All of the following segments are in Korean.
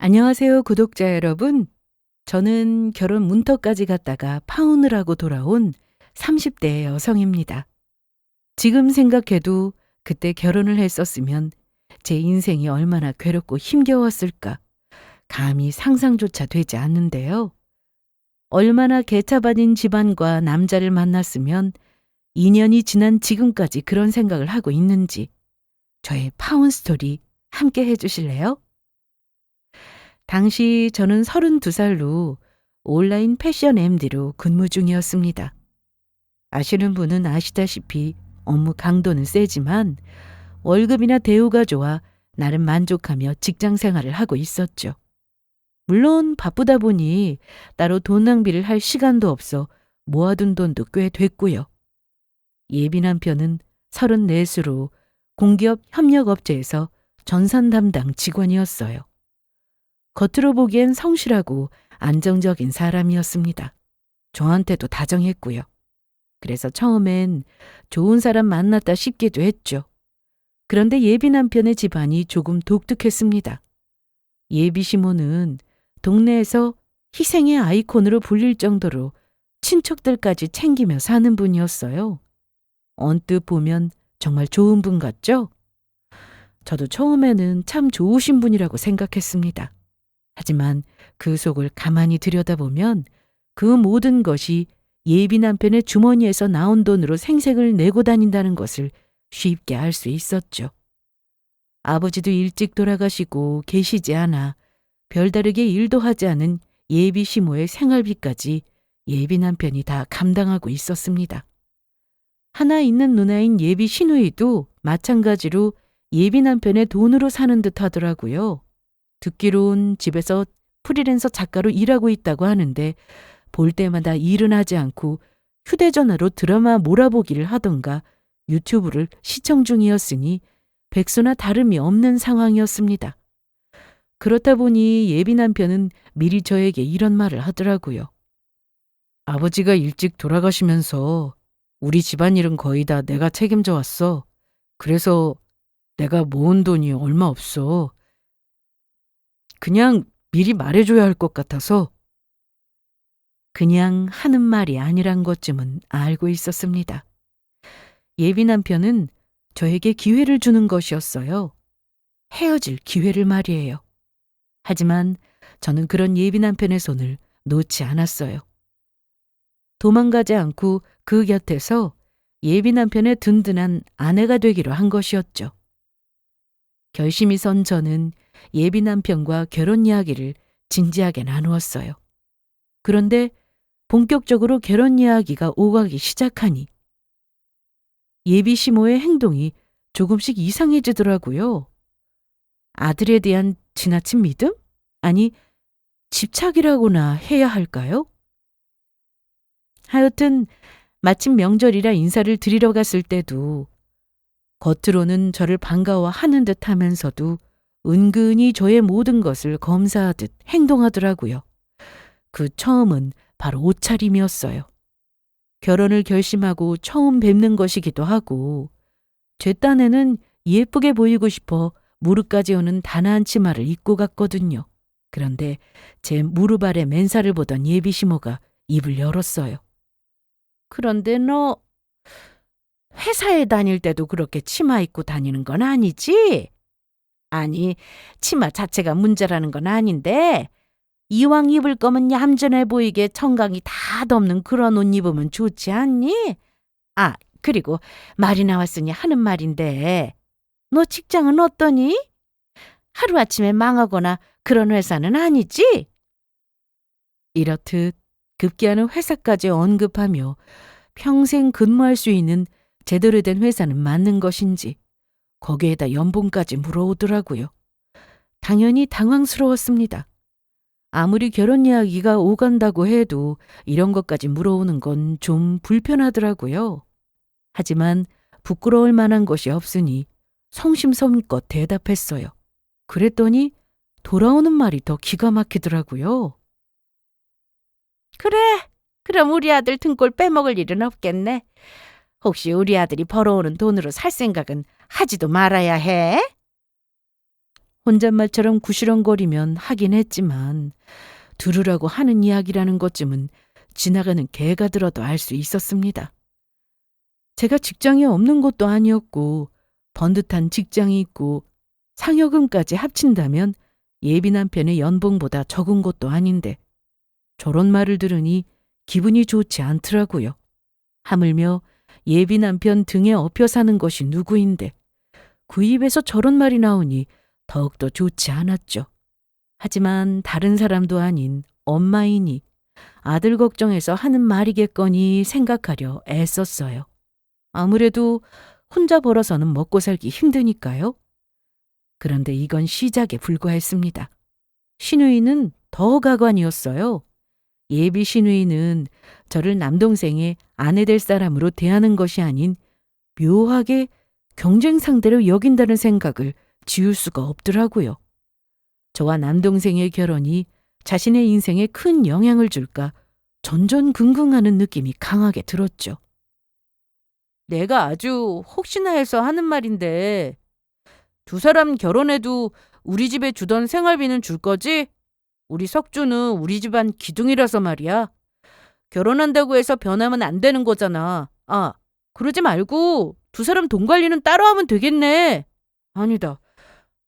안녕하세요, 구독자 여러분. 저는 결혼 문턱까지 갔다가 파혼을 하고 돌아온 30대 여성입니다. 지금 생각해도 그때 결혼을 했었으면 제 인생이 얼마나 괴롭고 힘겨웠을까 감히 상상조차 되지 않는데요. 얼마나 개차반인 집안과 남자를 만났으면 2년이 지난 지금까지 그런 생각을 하고 있는지 저의 파혼 스토리 함께 해주실래요? 당시 저는 32살로 온라인 패션 MD로 근무 중이었습니다. 아시는 분은 아시다시피 업무 강도는 세지만 월급이나 대우가 좋아 나름 만족하며 직장 생활을 하고 있었죠. 물론 바쁘다 보니 따로 돈 낭비를 할 시간도 없어 모아둔 돈도 꽤 됐고요. 예비 남편은 34수로 공기업 협력업체에서 전산 담당 직원이었어요. 겉으로 보기엔 성실하고 안정적인 사람이었습니다. 저한테도 다정했고요. 그래서 처음엔 좋은 사람 만났다 싶기도 했죠. 그런데 예비 남편의 집안이 조금 독특했습니다. 예비 시모는 동네에서 희생의 아이콘으로 불릴 정도로 친척들까지 챙기며 사는 분이었어요. 언뜻 보면 정말 좋은 분 같죠? 저도 처음에는 참 좋으신 분이라고 생각했습니다. 하지만 그 속을 가만히 들여다보면 그 모든 것이 예비 남편의 주머니에서 나온 돈으로 생색을 내고 다닌다는 것을 쉽게 알 수 있었죠. 아버지도 일찍 돌아가시고 계시지 않아 별다르게 일도 하지 않은 예비 시모의 생활비까지 예비 남편이 다 감당하고 있었습니다. 하나 있는 누나인 예비 시누이도 마찬가지로 예비 남편의 돈으로 사는 듯 하더라고요. 듣기론 집에서 프리랜서 작가로 일하고 있다고 하는데 볼 때마다 일은 하지 않고 휴대전화로 드라마 몰아보기를 하던가 유튜브를 시청 중이었으니 백수나 다름이 없는 상황이었습니다. 그렇다 보니 예비 남편은 미리 저에게 이런 말을 하더라고요. 아버지가 일찍 돌아가시면서 우리 집안일은 거의 다 내가 책임져 왔어. 그래서 내가 모은 돈이 얼마 없어. 그냥 미리 말해줘야 할 것 같아서. 그냥 하는 말이 아니란 것쯤은 알고 있었습니다. 예비 남편은 저에게 기회를 주는 것이었어요. 헤어질 기회를 말이에요. 하지만 저는 그런 예비 남편의 손을 놓지 않았어요. 도망가지 않고 그 곁에서 예비 남편의 든든한 아내가 되기로 한 것이었죠. 결심이 선 저는 예비 남편과 결혼 이야기를 진지하게 나누었어요. 그런데 본격적으로 결혼 이야기가 오가기 시작하니 예비 시모의 행동이 조금씩 이상해지더라고요. 아들에 대한 지나친 믿음? 아니, 집착이라고나 해야 할까요? 하여튼 마침 명절이라 인사를 드리러 갔을 때도 겉으로는 저를 반가워하는 듯 하면서도 은근히 저의 모든 것을 검사하듯 행동하더라고요. 그 처음은 바로 옷차림이었어요. 결혼을 결심하고 처음 뵙는 것이기도 하고 제 딴에는 예쁘게 보이고 싶어 무릎까지 오는 단아한 치마를 입고 갔거든요. 그런데 제 무릎 아래 맨살을 보던 예비 시모가 입을 열었어요. 그런데 너 회사에 다닐 때도 그렇게 치마 입고 다니는 건 아니지? 아니, 치마 자체가 문제라는 건 아닌데 이왕 입을 거면 얌전해 보이게 청강이 다 덮는 그런 옷 입으면 좋지 않니? 아, 그리고 말이 나왔으니 하는 말인데 너 직장은 어떠니? 하루아침에 망하거나 그런 회사는 아니지? 이렇듯 급기야는 회사까지 언급하며 평생 근무할 수 있는 제대로 된 회사는 맞는 것인지 거기에다 연봉까지 물어오더라고요. 당연히 당황스러웠습니다. 아무리 결혼 이야기가 오간다고 해도 이런 것까지 물어오는 건 좀 불편하더라고요. 하지만 부끄러울 만한 것이 없으니 성심성의껏 대답했어요. 그랬더니 돌아오는 말이 더 기가 막히더라고요. 그래, 그럼 우리 아들 등골 빼먹을 일은 없겠네. 혹시 우리 아들이 벌어오는 돈으로 살 생각은 하지도 말아야 해? 혼잣말처럼 구시렁거리면 하긴 했지만 들으라고 하는 이야기라는 것쯤은 지나가는 개가 들어도 알 수 있었습니다. 제가 직장이 없는 것도 아니었고 번듯한 직장이 있고 상여금까지 합친다면 예비 남편의 연봉보다 적은 것도 아닌데 저런 말을 들으니 기분이 좋지 않더라고요. 하물며 예비 남편 등에 업혀 사는 것이 누구인데 그 입에서 저런 말이 나오니 더욱더 좋지 않았죠. 하지만 다른 사람도 아닌 엄마이니 아들 걱정해서 하는 말이겠거니 생각하려 애썼어요. 아무래도 혼자 벌어서는 먹고 살기 힘드니까요. 그런데 이건 시작에 불과했습니다. 시누이는 더 가관이었어요. 예비 시누이는 저를 남동생의 아내 될 사람으로 대하는 것이 아닌 묘하게 경쟁 상대로 여긴다는 생각을 지울 수가 없더라고요. 저와 남동생의 결혼이 자신의 인생에 큰 영향을 줄까 전전긍긍하는 느낌이 강하게 들었죠. 내가 아주 혹시나 해서 하는 말인데 두 사람 결혼해도 우리 집에 주던 생활비는 줄 거지? 우리 석주는 우리 집안 기둥이라서 말이야. 결혼한다고 해서 변하면 안 되는 거잖아. 아, 그러지 말고 두 사람 돈 관리는 따로 하면 되겠네. 아니다.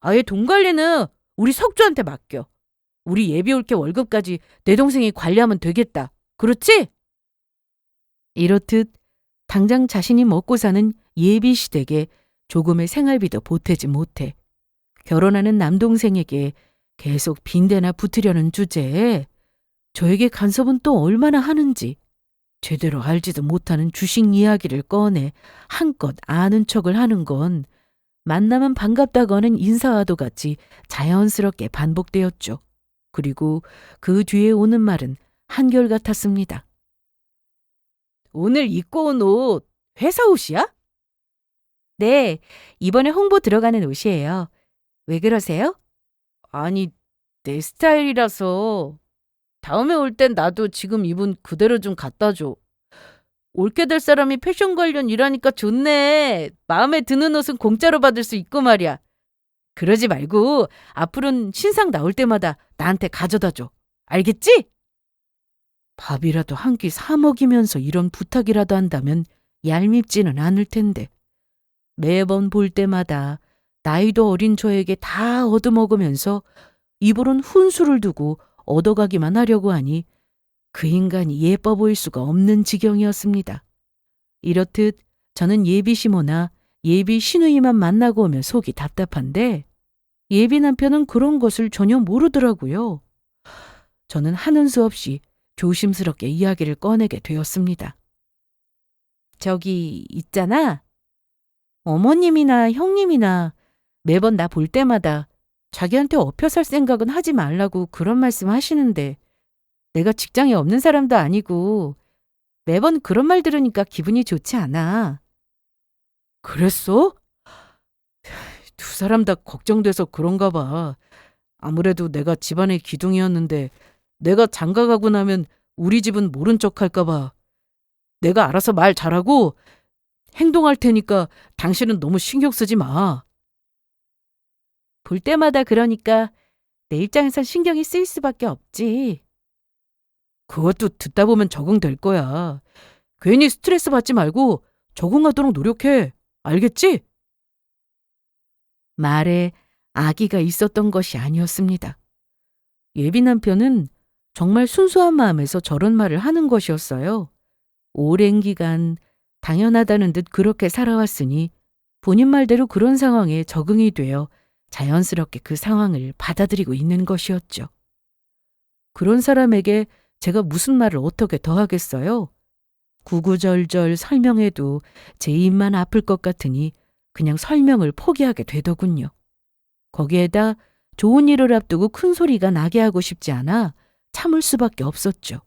아예 돈 관리는 우리 석주한테 맡겨. 우리 예비 올케 월급까지 내 동생이 관리하면 되겠다. 그렇지? 이렇듯 당장 자신이 먹고 사는 예비 시댁에 조금의 생활비도 보태지 못해 결혼하는 남동생에게 계속 빈대나 붙으려는 주제에 저에게 간섭은 또 얼마나 하는지 제대로 알지도 못하는 주식 이야기를 꺼내 한껏 아는 척을 하는 건 만나면 반갑다고 하는 인사와도 같이 자연스럽게 반복되었죠. 그리고 그 뒤에 오는 말은 한결같았습니다. 오늘 입고 온 옷 회사 옷이야? 네, 이번에 홍보 들어가는 옷이에요. 왜 그러세요? 아니, 내 스타일이라서 다음에 올 땐 나도 지금 입은 그대로 좀 갖다 줘. 올게 될 사람이 패션 관련 일하니까 좋네. 마음에 드는 옷은 공짜로 받을 수 있고 말이야. 그러지 말고 앞으로는 신상 나올 때마다 나한테 가져다 줘. 알겠지? 밥이라도 한 끼 사 먹이면서 이런 부탁이라도 한다면 얄밉지는 않을 텐데 매번 볼 때마다 나이도 어린 저에게 다 얻어먹으면서 입으론 훈수를 두고 얻어가기만 하려고 하니 그 인간이 예뻐 보일 수가 없는 지경이었습니다. 이렇듯 저는 예비 시모나 예비 시누이만 만나고 오면 속이 답답한데 예비 남편은 그런 것을 전혀 모르더라고요. 저는 하는 수 없이 조심스럽게 이야기를 꺼내게 되었습니다. 저기 있잖아. 어머님이나 형님이나 매번 나 볼 때마다 자기한테 업혀 살 생각은 하지 말라고 그런 말씀 하시는데 내가 직장에 없는 사람도 아니고 매번 그런 말 들으니까 기분이 좋지 않아. 그랬어? 두 사람 다 걱정돼서 그런가 봐. 아무래도 내가 집안의 기둥이었는데 내가 장가가고 나면 우리 집은 모른 척 할까 봐. 내가 알아서 말 잘하고 행동할 테니까 당신은 너무 신경 쓰지 마. 볼 때마다 그러니까 내 입장에선 신경이 쓰일 수밖에 없지. 그것도 듣다 보면 적응될 거야. 괜히 스트레스 받지 말고 적응하도록 노력해. 알겠지? 말에 악의가 있었던 것이 아니었습니다. 예비 남편은 정말 순수한 마음에서 저런 말을 하는 것이었어요. 오랜 기간 당연하다는 듯 그렇게 살아왔으니 본인 말대로 그런 상황에 적응이 되어 자연스럽게 그 상황을 받아들이고 있는 것이었죠. 그런 사람에게 제가 무슨 말을 어떻게 더 하겠어요? 구구절절 설명해도 제 입만 아플 것 같으니 그냥 설명을 포기하게 되더군요. 거기에다 좋은 일을 앞두고 큰 소리가 나게 하고 싶지 않아 참을 수밖에 없었죠.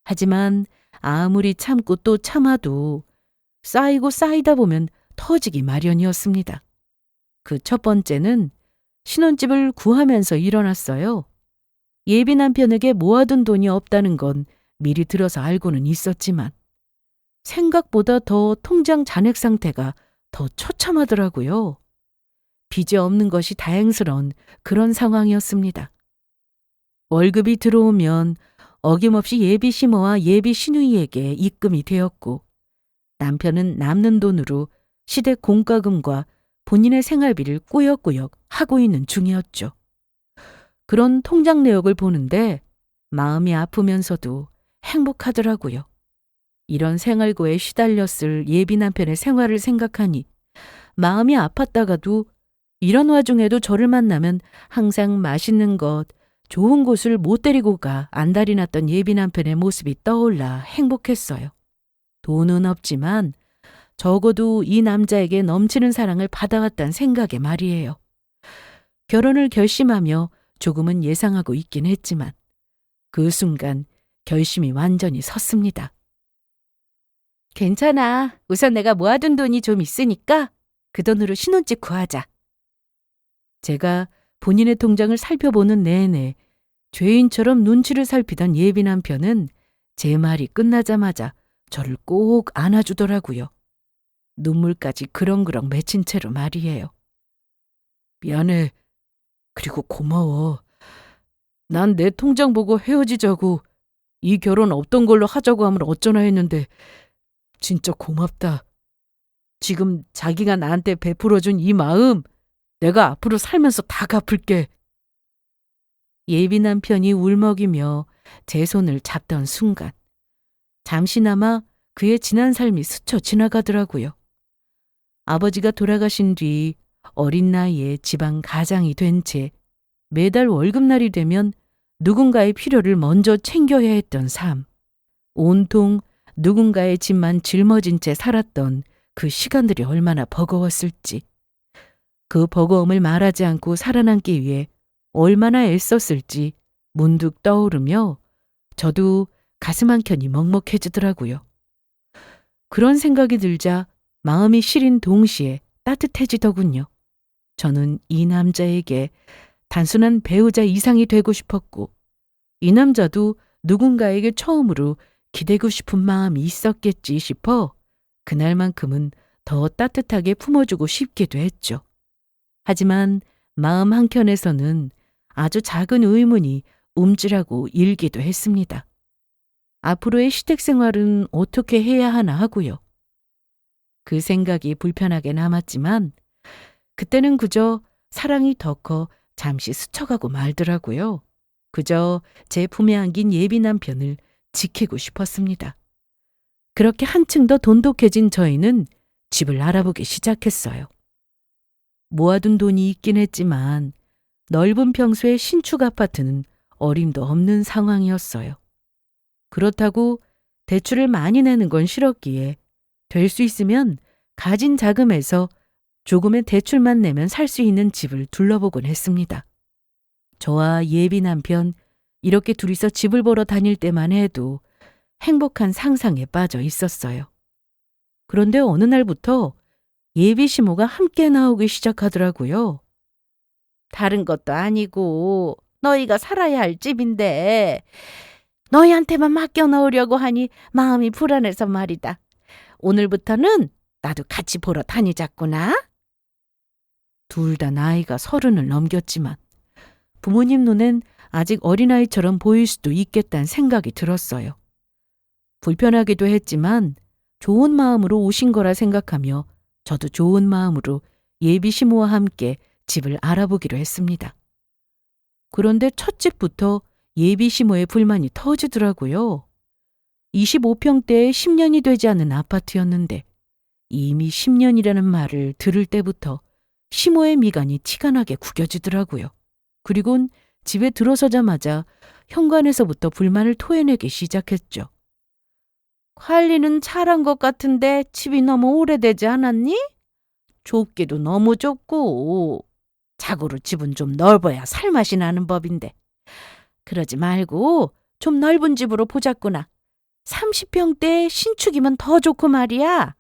하지만 아무리 참고 또 참아도 쌓이고 쌓이다 보면 터지기 마련이었습니다. 그 첫 번째는 신혼집을 구하면서 일어났어요. 예비 남편에게 모아둔 돈이 없다는 건 미리 들어서 알고는 있었지만 생각보다 더 통장 잔액 상태가 더 처참하더라고요. 빚이 없는 것이 다행스러운 그런 상황이었습니다. 월급이 들어오면 어김없이 예비 시모와 예비 시누이에게 입금이 되었고 남편은 남는 돈으로 시댁 공과금과 본인의 생활비를 꾸역꾸역 하고 있는 중이었죠. 그런 통장 내역을 보는데 마음이 아프면서도 행복하더라고요. 이런 생활고에 시달렸을 예비 남편의 생활을 생각하니 마음이 아팠다가도 이런 와중에도 저를 만나면 항상 맛있는 것, 좋은 곳을 못 데리고 가 안달이 났던 예비 남편의 모습이 떠올라 행복했어요. 돈은 없지만 적어도 이 남자에게 넘치는 사랑을 받아왔단 생각에 말이에요. 결혼을 결심하며 조금은 예상하고 있긴 했지만 그 순간 결심이 완전히 섰습니다. 괜찮아. 우선 내가 모아둔 돈이 좀 있으니까 그 돈으로 신혼집 구하자. 제가 본인의 통장을 살펴보는 내내 죄인처럼 눈치를 살피던 예비 남편은 제 말이 끝나자마자 저를 꼭 안아주더라고요. 눈물까지 그렁그렁 맺힌 채로 말이에요. 미안해. 그리고 고마워. 난 내 통장 보고 헤어지자고 이 결혼 없던 걸로 하자고 하면 어쩌나 했는데 진짜 고맙다. 지금 자기가 나한테 베풀어준 이 마음 내가 앞으로 살면서 다 갚을게. 예비 남편이 울먹이며 제 손을 잡던 순간 잠시나마 그의 지난 삶이 스쳐 지나가더라고요. 아버지가 돌아가신 뒤 어린 나이에 지방 가장이 된 채 매달 월급날이 되면 누군가의 필요를 먼저 챙겨야 했던 삶. 온통 누군가의 집만 짊어진 채 살았던 그 시간들이 얼마나 버거웠을지. 그 버거움을 말하지 않고 살아남기 위해 얼마나 애썼을지 문득 떠오르며 저도 가슴 한켠이 먹먹해지더라고요. 그런 생각이 들자 마음이 시린 동시에 따뜻해지더군요. 저는 이 남자에게 단순한 배우자 이상이 되고 싶었고 이 남자도 누군가에게 처음으로 기대고 싶은 마음이 있었겠지 싶어 그날만큼은 더 따뜻하게 품어주고 싶기도 했죠. 하지만 마음 한켠에서는 아주 작은 의문이 움찔하고 일기도 했습니다. 앞으로의 시댁 생활은 어떻게 해야 하나 하고요. 그 생각이 불편하게 남았지만 그때는 그저 사랑이 더 커 잠시 스쳐가고 말더라고요. 그저 제 품에 안긴 예비 남편을 지키고 싶었습니다. 그렇게 한층 더 돈독해진 저희는 집을 알아보기 시작했어요. 모아둔 돈이 있긴 했지만 넓은 평수의 신축 아파트는 어림도 없는 상황이었어요. 그렇다고 대출을 많이 내는 건 싫었기에 될 수 있으면 가진 자금에서 조금의 대출만 내면 살 수 있는 집을 둘러보곤 했습니다. 저와 예비 남편 이렇게 둘이서 집을 보러 다닐 때만 해도 행복한 상상에 빠져 있었어요. 그런데 어느 날부터 예비 시모가 함께 나오기 시작하더라고요. 다른 것도 아니고 너희가 살아야 할 집인데 너희한테만 맡겨놓으려고 하니 마음이 불안해서 말이다. 오늘부터는 나도 같이 보러 다니자꾸나. 둘 다 나이가 30을 넘겼지만 부모님 눈엔 아직 어린아이처럼 보일 수도 있겠다는 생각이 들었어요. 불편하기도 했지만 좋은 마음으로 오신 거라 생각하며 저도 좋은 마음으로 예비 시모와 함께 집을 알아보기로 했습니다. 그런데 첫 집부터 예비 시모의 불만이 터지더라고요. 25평대에 10년이 되지 않은 아파트였는데 이미 10년이라는 말을 들을 때부터 시모의 미간이 티가 나게 구겨지더라고요. 그리곤 집에 들어서자마자 현관에서부터 불만을 토해내기 시작했죠. 관리는 잘한 것 같은데 집이 너무 오래되지 않았니? 좁기도 너무 좁고 자고로 집은 좀 넓어야 살맛이 나는 법인데. 그러지 말고 좀 넓은 집으로 보자꾸나. 30평대 신축이면 더 좋고 말이야.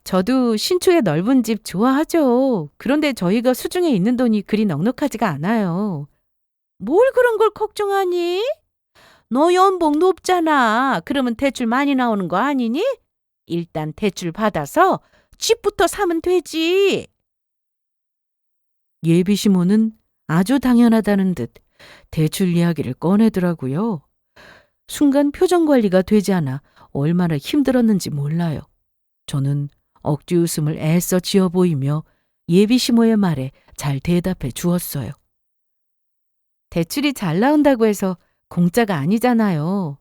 저도 신축의 넓은 집 좋아하죠. 그런데 저희가 수중에 있는 돈이 그리 넉넉하지가 않아요. 뭘 그런 걸 걱정하니? 너 연봉 높잖아. 그러면 대출 많이 나오는 거 아니니? 일단 대출 받아서 집부터 사면 되지. 예비 시모는 아주 당연하다는 듯 대출 이야기를 꺼내더라고요. 순간 표정 관리가 되지 않아 얼마나 힘들었는지 몰라요. 저는 억지 웃음을 애써 지어 보이며 예비 시모의 말에 잘 대답해 주었어요. 대출이 잘 나온다고 해서 공짜가 아니잖아요.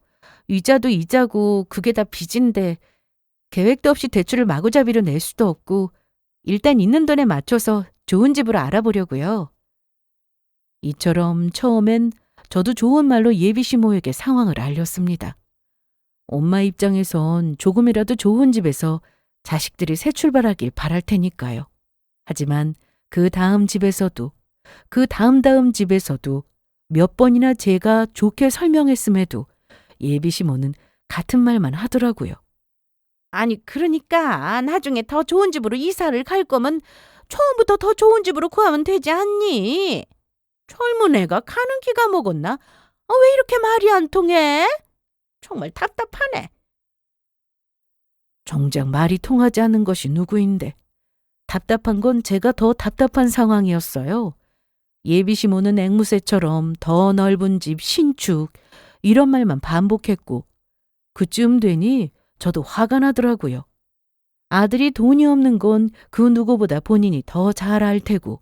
이자도 이자고 그게 다 빚인데 계획도 없이 대출을 마구잡이로 낼 수도 없고 일단 있는 돈에 맞춰서 좋은 집으로 알아보려고요. 이처럼 처음엔 저도 좋은 말로 예비 시모에게 상황을 알렸습니다. 엄마 입장에선 조금이라도 좋은 집에서 자식들이 새 출발하길 바랄 테니까요. 하지만 그 다음 집에서도 그 다음 집에서도 몇 번이나 제가 좋게 설명했음에도 예비 시모는 같은 말만 하더라고요. 아니 그러니까 나중에 더 좋은 집으로 이사를 갈 거면 처음부터 더 좋은 집으로 구하면 되지 않니? 젊은 애가 가는 기가 먹었나? 왜 이렇게 말이 안 통해? 정말 답답하네. 정작 말이 통하지 않는 것이 누구인데 답답한 건 제가 더 답답한 상황이었어요. 예비 시모는 앵무새처럼 더 넓은 집, 신축 이런 말만 반복했고 그쯤 되니 저도 화가 나더라고요. 아들이 돈이 없는 건 그 누구보다 본인이 더 잘 알 테고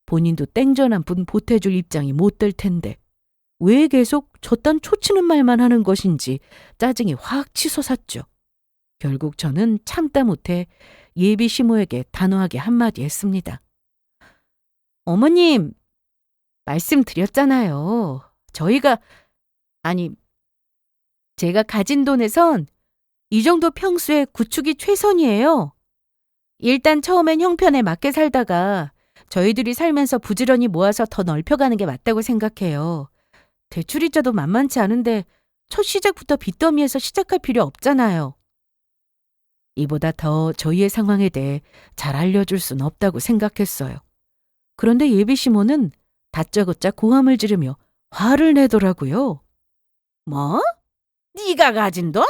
본인도 땡전 한 푼 보태줄 입장이 못 될 텐데 왜 계속 저딴 초치는 말만 하는 것인지 짜증이 확 치솟았죠. 결국 저는 참다 못해 예비 시모에게 단호하게 한마디 했습니다. 어머님, 말씀드렸잖아요. 제가 가진 돈에선 이 정도 평수의 구축이 최선이에요. 일단 처음엔 형편에 맞게 살다가 저희들이 살면서 부지런히 모아서 더 넓혀가는 게 맞다고 생각해요. 대출이자도 만만치 않은데 첫 시작부터 빚더미에서 시작할 필요 없잖아요. 이보다 더 저희의 상황에 대해 잘 알려줄 순 없다고 생각했어요. 그런데 예비 시모는 다짜고짜 고함을 지르며 화를 내더라고요. 뭐? 네가 가진 돈?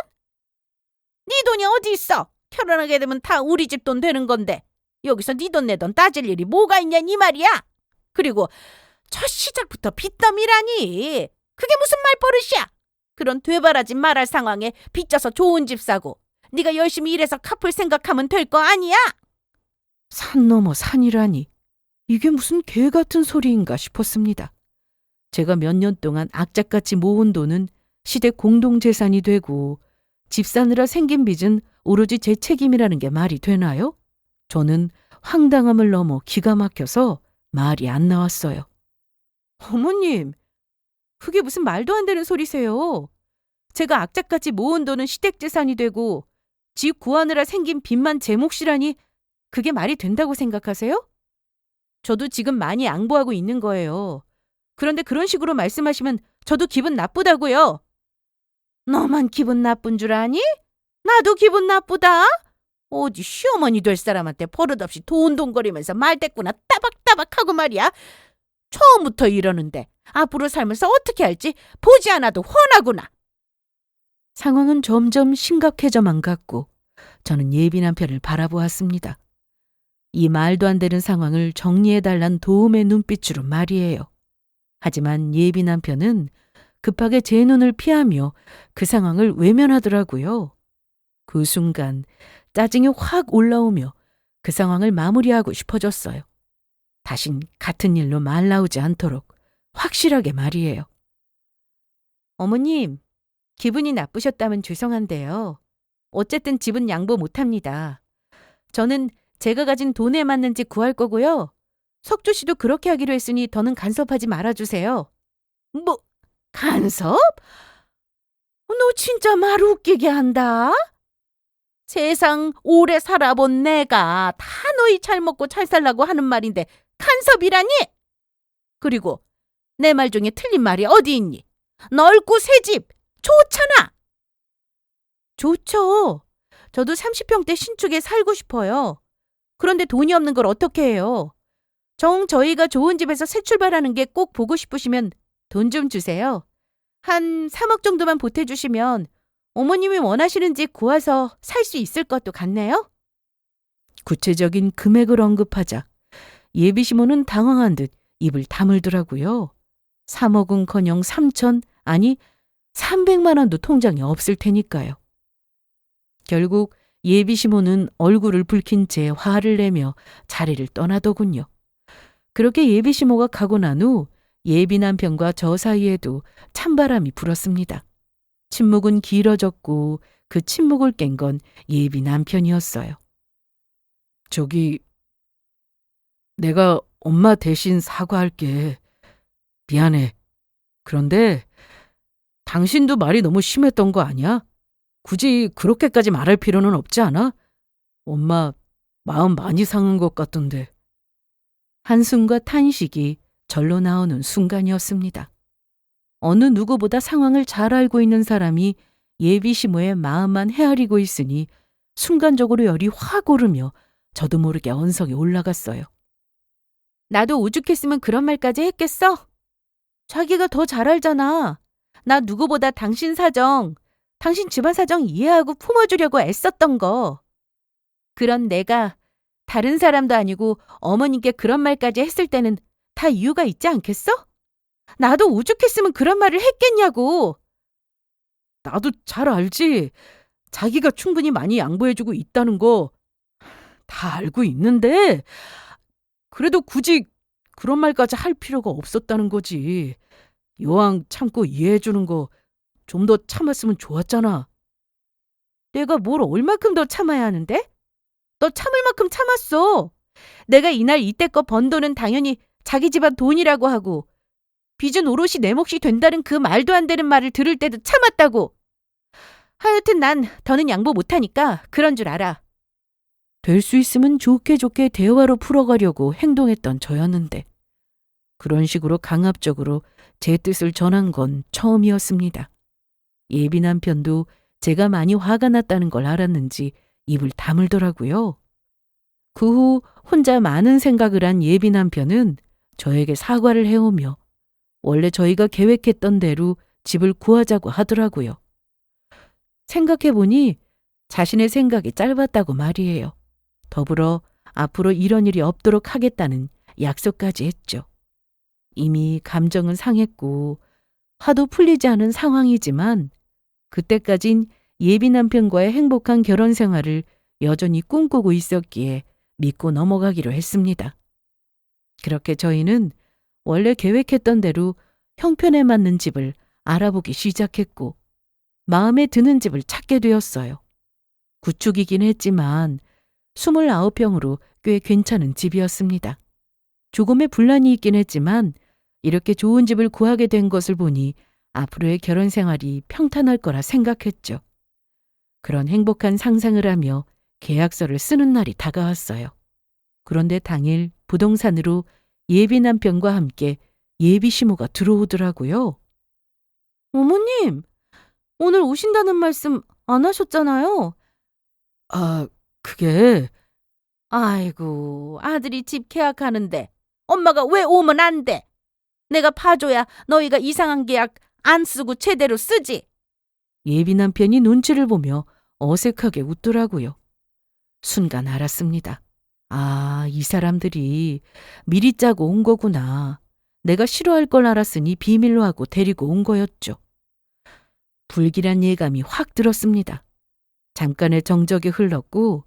네 돈이 어디 있어? 결혼하게 되면 다 우리 집 돈 되는 건데 여기서 네 돈 내 돈 따질 일이 뭐가 있냐 이 말이야. 그리고 첫 시작부터 빚더미라니. 그게 무슨 말버릇이야. 그런 되바라진 말할 상황에 빚져서 좋은 집 사고 네가 열심히 일해서 갚을 생각하면 될 거 아니야. 산 넘어 산이라니. 이게 무슨 개 같은 소리인가 싶었습니다. 제가 몇 년 동안 악착같이 모은 돈은 시댁 공동재산이 되고 집 사느라 생긴 빚은 오로지 제 책임이라는 게 말이 되나요? 저는 황당함을 넘어 기가 막혀서 말이 안 나왔어요. 어머님, 그게 무슨 말도 안 되는 소리세요. 제가 악착같이 모은 돈은 시댁 재산이 되고 집 구하느라 생긴 빚만 제 몫이라니 그게 말이 된다고 생각하세요? 저도 지금 많이 양보하고 있는 거예요. 그런데 그런 식으로 말씀하시면 저도 기분 나쁘다고요. 너만 기분 나쁜 줄 아니? 나도 기분 나쁘다. 어디 시어머니 될 사람한테 버릇없이 돈돈거리면서 말대꾸나 따박따박하고 말이야. 처음부터 이러는데 앞으로 살면서 어떻게 할지 보지 않아도 훤하구나. 상황은 점점 심각해져만 갔고 저는 예비 남편을 바라보았습니다. 이 말도 안 되는 상황을 정리해달란 도움의 눈빛으로 말이에요. 하지만 예비 남편은 급하게 제 눈을 피하며 그 상황을 외면하더라고요. 그 순간 짜증이 확 올라오며 그 상황을 마무리하고 싶어졌어요. 다신 같은 일로 말 나오지 않도록 확실하게 말이에요. 어머님, 기분이 나쁘셨다면 죄송한데요. 어쨌든 집은 양보 못합니다. 저는 제가 가진 돈에 맞는 집 구할 거고요. 석주 씨도 그렇게 하기로 했으니 더는 간섭하지 말아주세요. 뭐, 간섭? 너 진짜 말 웃기게 한다. 세상 오래 살아본 내가 다 너희 잘 먹고 잘 살라고 하는 말인데 간섭이라니? 그리고 내 말 중에 틀린 말이 어디 있니? 넓고 새 집 좋잖아. 좋죠. 저도 30평대 신축에 살고 싶어요. 그런데 돈이 없는 걸 어떻게 해요? 저희가 좋은 집에서 새 출발하는 게 꼭 보고 싶으시면 돈 좀 주세요. 한 3억 정도만 보태주시면 어머님이 원하시는 집 구해서 살 수 있을 것도 같네요. 구체적인 금액을 언급하자 예비시모는 당황한 듯 입을 다물더라고요. 3억은커녕 3천, 아니 300만 원도 통장에 없을 테니까요. 결국 예비시모는 얼굴을 붉힌 채 화를 내며 자리를 떠나더군요. 그렇게 예비시모가 가고 난 후 예비 남편과 저 사이에도 찬바람이 불었습니다. 침묵은 길어졌고 그 침묵을 깬 건 예비 남편이었어요. 저기, 내가 엄마 대신 사과할게. 미안해. 그런데 당신도 말이 너무 심했던 거 아니야? 굳이 그렇게까지 말할 필요는 없지 않아? 엄마 마음 많이 상한 것 같던데. 한숨과 탄식이 절로 나오는 순간이었습니다. 어느 누구보다 상황을 잘 알고 있는 사람이 예비시모의 마음만 헤아리고 있으니 순간적으로 열이 확 오르며 저도 모르게 언성이 올라갔어요. 나도 오죽했으면 그런 말까지 했겠어? 자기가 더 잘 알잖아. 나 누구보다 당신 사정, 당신 집안 사정 이해하고 품어주려고 애썼던 거. 그런 내가 다른 사람도 아니고 어머님께 그런 말까지 했을 때는 다 이유가 있지 않겠어? 나도 오죽했으면 그런 말을 했겠냐고. 나도 잘 알지. 자기가 충분히 많이 양보해주고 있다는 거 다 알고 있는데 그래도 굳이 그런 말까지 할 필요가 없었다는 거지. 이왕 참고 이해해주는 거 좀 더 참았으면 좋았잖아. 내가 뭘 얼마큼 더 참아야 하는데? 너 참을 만큼 참았어. 내가 이날 이때껏 번 돈은 당연히 자기 집안 돈이라고 하고 빚은 오롯이 내 몫이 된다는 그 말도 안 되는 말을 들을 때도 참았다고. 하여튼 난 더는 양보 못하니까 그런 줄 알아. 될 수 있으면 좋게 좋게 대화로 풀어가려고 행동했던 저였는데 그런 식으로 강압적으로 제 뜻을 전한 건 처음이었습니다. 예비 남편도 제가 많이 화가 났다는 걸 알았는지 입을 다물더라고요. 그 후 혼자 많은 생각을 한 예비 남편은 저에게 사과를 해오며 원래 저희가 계획했던 대로 집을 구하자고 하더라고요. 생각해보니 자신의 생각이 짧았다고 말이에요. 더불어 앞으로 이런 일이 없도록 하겠다는 약속까지 했죠. 이미 감정은 상했고 화도 풀리지 않은 상황이지만 그때까진 예비 남편과의 행복한 결혼 생활을 여전히 꿈꾸고 있었기에 믿고 넘어가기로 했습니다. 그렇게 저희는 원래 계획했던 대로 형편에 맞는 집을 알아보기 시작했고 마음에 드는 집을 찾게 되었어요. 구축이긴 했지만 29평으로 꽤 괜찮은 집이었습니다. 조금의 분란이 있긴 했지만 이렇게 좋은 집을 구하게 된 것을 보니 앞으로의 결혼 생활이 평탄할 거라 생각했죠. 그런 행복한 상상을 하며 계약서를 쓰는 날이 다가왔어요. 그런데 당일 부동산으로 예비 남편과 함께 예비 시모가 들어오더라고요. 어머님, 오늘 오신다는 말씀 안 하셨잖아요. 그게... 아이고, 아들이 집 계약하는데 엄마가 왜 오면 안 돼? 내가 봐줘야 너희가 이상한 계약 안 쓰고 제대로 쓰지. 예비 남편이 눈치를 보며 어색하게 웃더라고요. 순간 알았습니다. 아, 이 사람들이 미리 짜고 온 거구나. 내가 싫어할 걸 알았으니 비밀로 하고 데리고 온 거였죠. 불길한 예감이 확 들었습니다. 잠깐의 정적이 흘렀고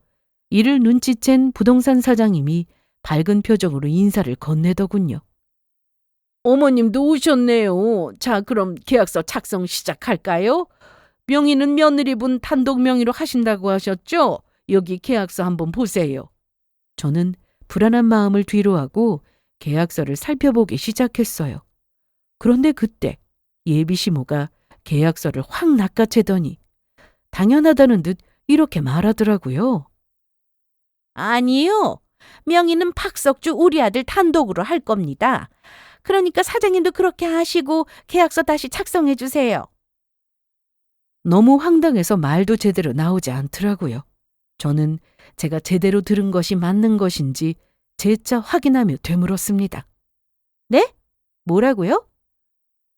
이를 눈치챈 부동산 사장님이 밝은 표정으로 인사를 건네더군요. 어머님도 오셨네요. 자, 그럼 계약서 작성 시작할까요? 명의는 며느리분 단독 명의로 하신다고 하셨죠? 여기 계약서 한번 보세요. 저는 불안한 마음을 뒤로하고 계약서를 살펴보기 시작했어요. 그런데 그때 예비 시모가 계약서를 확 낚아채더니 당연하다는 듯 이렇게 말하더라고요. 아니요. 명의는 박석주 우리 아들 단독으로 할 겁니다. 그러니까 사장님도 그렇게 하시고 계약서 다시 작성해 주세요. 너무 황당해서 말도 제대로 나오지 않더라고요. 저는 제가 제대로 들은 것이 맞는 것인지 재차 확인하며 되물었습니다. 네? 뭐라고요?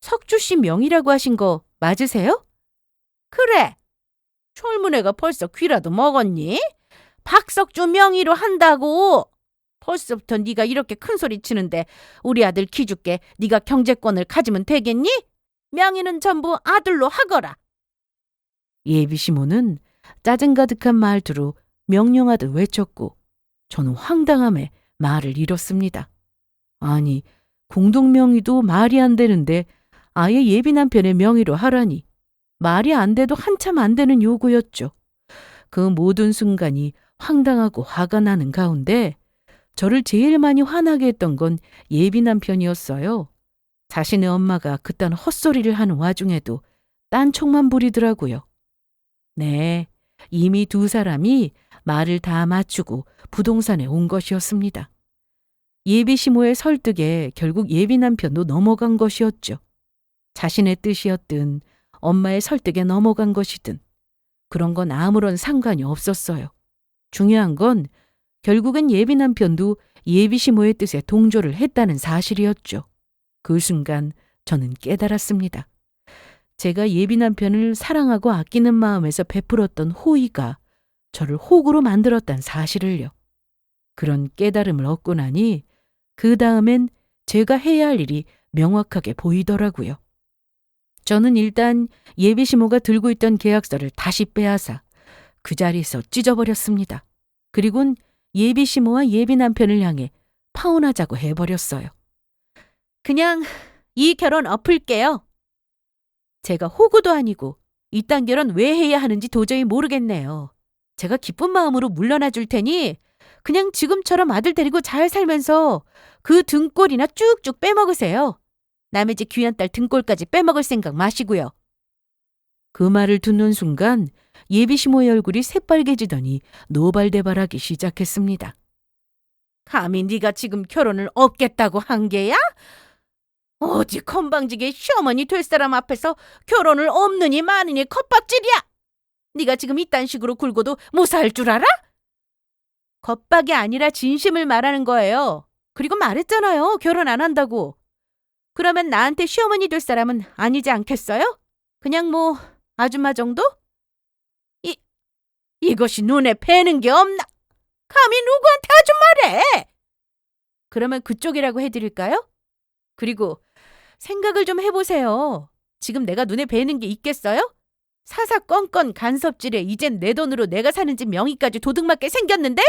석주 씨 명의라고 하신 거 맞으세요? 그래. 젊은 애가 벌써 귀라도 먹었니? 박석주 명의로 한다고. 벌써부터 네가 이렇게 큰 소리 치는데 우리 아들 기죽게 네가 경제권을 가지면 되겠니? 명의는 전부 아들로 하거라. 예비 시모는 짜증 가득한 말투로 명령하듯 외쳤고 저는 황당함에 말을 잃었습니다. 아니, 공동명의도 말이 안 되는데 아예 예비 남편의 명의로 하라니 말이 안 돼도 한참 안 되는 요구였죠. 그 모든 순간이 황당하고 화가 나는 가운데 저를 제일 많이 화나게 했던 건 예비 남편이었어요. 자신의 엄마가 그딴 헛소리를 하는 와중에도 딴촉만 부리더라고요. 네, 이미 두 사람이 말을 다 맞추고 부동산에 온 것이었습니다. 예비 시모의 설득에 결국 예비 남편도 넘어간 것이었죠. 자신의 뜻이었든 엄마의 설득에 넘어간 것이든 그런 건 아무런 상관이 없었어요. 중요한 건 결국엔 예비 남편도 예비 시모의 뜻에 동조를 했다는 사실이었죠. 그 순간 저는 깨달았습니다. 제가 예비 남편을 사랑하고 아끼는 마음에서 베풀었던 호의가 저를 호구로 만들었단 사실을요. 그런 깨달음을 얻고 나니 그 다음엔 제가 해야 할 일이 명확하게 보이더라고요. 저는 일단 예비 시모가 들고 있던 계약서를 다시 빼앗아 그 자리에서 찢어버렸습니다. 그리곤 예비 시모와 예비 남편을 향해 파혼하자고 해버렸어요. 그냥 이 결혼 엎을게요. 제가 호구도 아니고 이딴 결혼 왜 해야 하는지 도저히 모르겠네요. 제가 기쁜 마음으로 물러나 줄 테니 그냥 지금처럼 아들 데리고 잘 살면서 그 등골이나 쭉쭉 빼먹으세요. 남의 집 귀한 딸 등골까지 빼먹을 생각 마시고요. 그 말을 듣는 순간 예비 시모의 얼굴이 새빨개지더니 노발대발하기 시작했습니다. 감히 네가 지금 결혼을 엎겠다고 한 게야? 어디 건방지게 시어머니 될 사람 앞에서 결혼을 엎느니 마느니 컵박질이야. 네가 지금 이딴 식으로 굴고도 무사할 줄 알아? 겁박이 아니라 진심을 말하는 거예요. 그리고 말했잖아요. 결혼 안 한다고. 그러면 나한테 시어머니 될 사람은 아니지 않겠어요? 그냥 뭐 아줌마 정도? 이것이 눈에 뵈는 게 없나? 감히 누구한테 아줌마래? 그러면 그쪽이라고 해드릴까요? 그리고 생각을 좀 해보세요. 지금 내가 눈에 뵈는 게 있겠어요? 사사건건 간섭질에 이젠 내 돈으로 내가 사는 집 명의까지 도둑맞게 생겼는데?